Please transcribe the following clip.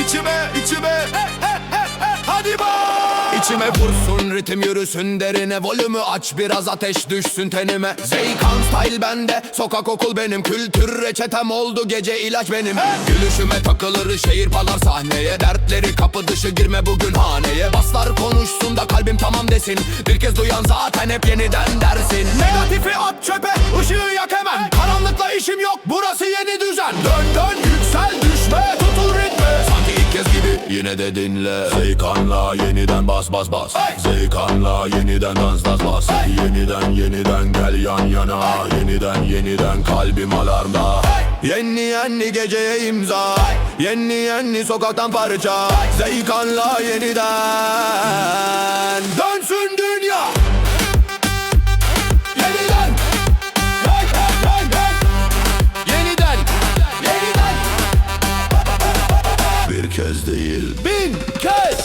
içime hadi bak. İçime vursun ritim yürüsün derine, volümü aç biraz ateş düşsün tenime. Zeykan style bende, sokak okul benim, kültür reçetem oldu gece ilaç benim. Gülüşüme takılır şehir palar sahneye, dertleri kapı dışı girme bugün haneye. Baslar konuşsun da kalbim tamam desin, bir kez duyan zaten hep yeniden dersin. Negatifi at çöpe, ışığı yak hemen, karanlıkla işim yok burası yeni düzen. Dön dön yüksel düşme, tutul ritme, sanki ilk kez gibi yine de dinle. Zeykan'la yeniden bas bas bas, Zeykan'la yeniden dans dans bas. Yeniden gel yan yana, yeniden kalbim alarmda. Yeni geceye imza, yeni sokaktan parça. Zeykan'la yeniden dönsün dünya. Yeniden bir kez değil, bin kez.